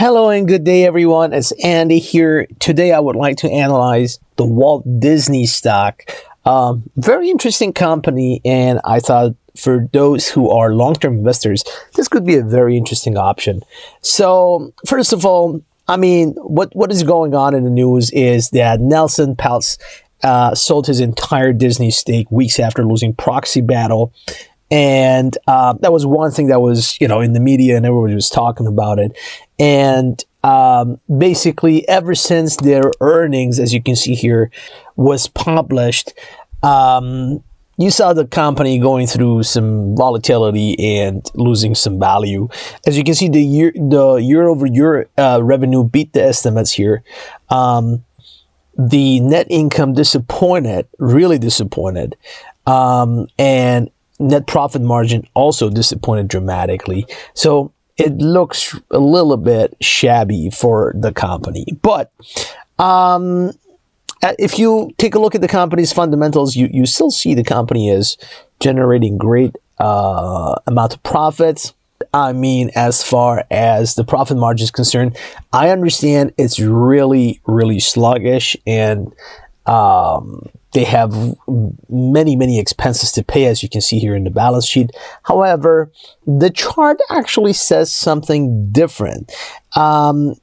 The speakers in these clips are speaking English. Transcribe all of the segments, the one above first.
Hello and good day, everyone. It's Andy here. Today, I would like to analyze the Walt Disney stock. Very interesting company, and I thought for those who are long-term investors, this could be a very interesting option. So, first of all, what is going on in the news is that Nelson Peltz sold his entire Disney stake weeks after losing proxy battle. And that was one thing that was, in the media and everybody was talking about it. And basically, ever since their earnings, as you can see here, was published, you saw the company going through some volatility and losing some value. As you can see, the year-over-year revenue beat the estimates here. The net income disappointed, really disappointed. And net profit margin also disappointed dramatically. So it looks a little bit shabby for the company. But if you take a look at the company's fundamentals, you still see the company is generating great amount of profits. As far as the profit margin is concerned, I understand it's really, really sluggish, and they have many expenses to pay, as you can see here in the balance sheet. However, the chart actually says something different. I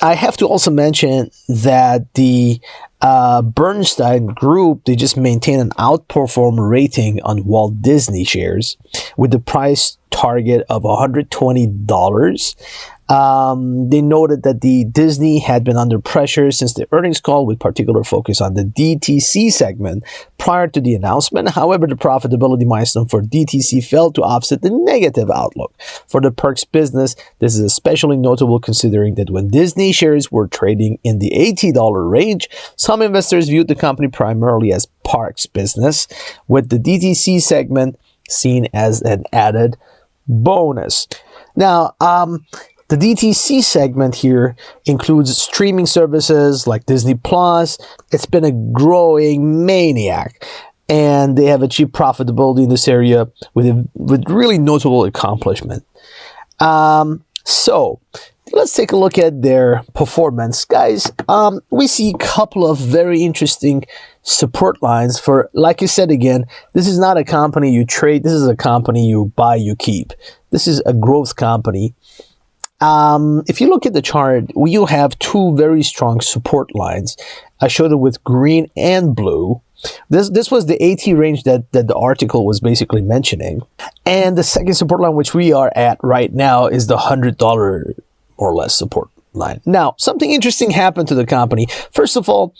have to also mention that the Bernstein Group, they just maintain an outperform rating on Walt Disney shares with the price target of $120. They noted that the Disney had been under pressure since the earnings call, with particular focus on the DTC segment prior to the announcement. However, the profitability milestone for DTC failed to offset the negative outlook for the Perks business. This is especially notable considering that when Disney shares were trading in the $80 range, some investors viewed the company primarily as Parks business, with the DTC segment seen as an added bonus. Now, the DTC segment here includes streaming services like Disney Plus. It's been a growing maniac, and they have achieved profitability in this area with really notable accomplishment. So let's take a look at their performance, guys. We see a couple of very interesting support lines for, like I said again, this is not a company you trade. This is a company you buy, you keep. This is a growth company. If you look at the chart, you have two very strong support lines. I showed it with green and blue. This was the AT range that the article was basically mentioning. And the second support line, which we are at right now, is the $100 more or less support line. Now, something interesting happened to the company. First of all,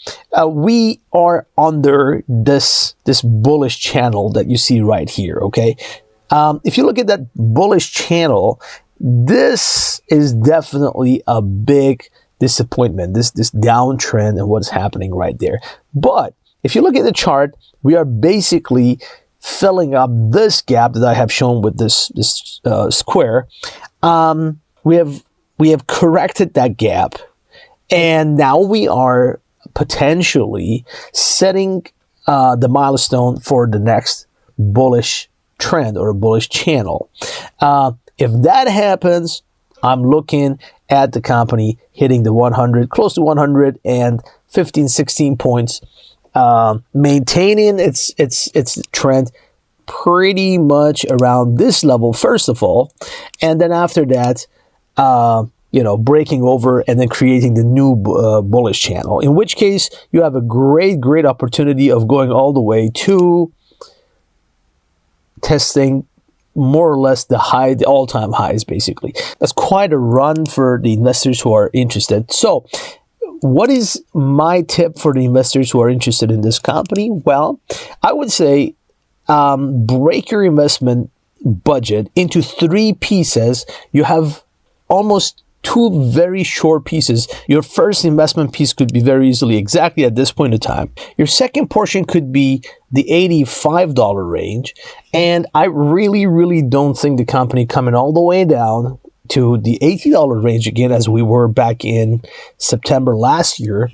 we are under this bullish channel that you see right here, okay? If you look at that bullish channel, this is definitely a big disappointment, this downtrend and what's happening right there. But if you look at the chart, we are basically filling up this gap that I have shown with this square. We have corrected that gap, and now we are potentially setting the milestone for the next bullish trend or a bullish channel. If that happens, I'm looking at the company hitting the 100, close to 115, 16 points, maintaining its trend pretty much around this level, first of all, and then after that, breaking over and then creating the new bullish channel, in which case you have a great opportunity of going all the way to testing more or less the all-time highs, basically. That's quite a run for the investors who are interested. So what is my tip for the investors who are interested in this company? Well, I would say break your investment budget into three pieces. You have almost two very short pieces. Your first investment piece could be very easily exactly at this point in time. Your second portion could be the $85 range. And I really don't think the company coming all the way down to the $80 range again, as we were back in September last year,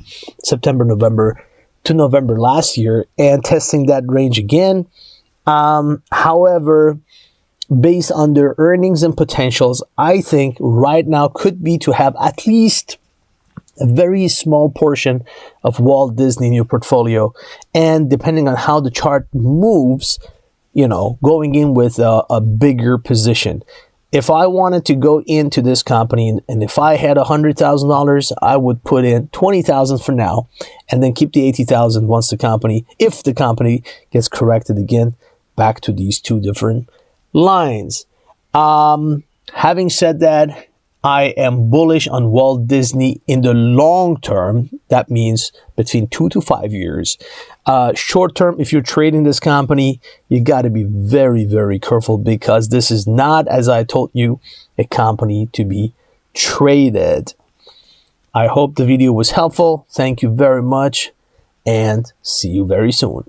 November last year, and testing that range again. However, based on their earnings and potentials, I think right now could be to have at least a very small portion of Walt Disney in your portfolio. And depending on how the chart moves, going in with a bigger position. If I wanted to go into this company and if I had $100,000, I would put in $20,000 for now and then keep the $80,000 once if the company gets corrected again back to these two different lines. Having said that, I am bullish on Walt Disney in the long term. That means between 2 to 5 years. Short term, if you're trading this company, you got to be very, very careful because this is not, as I told you, a company to be traded. I hope the video was helpful. Thank you very much and see you very soon.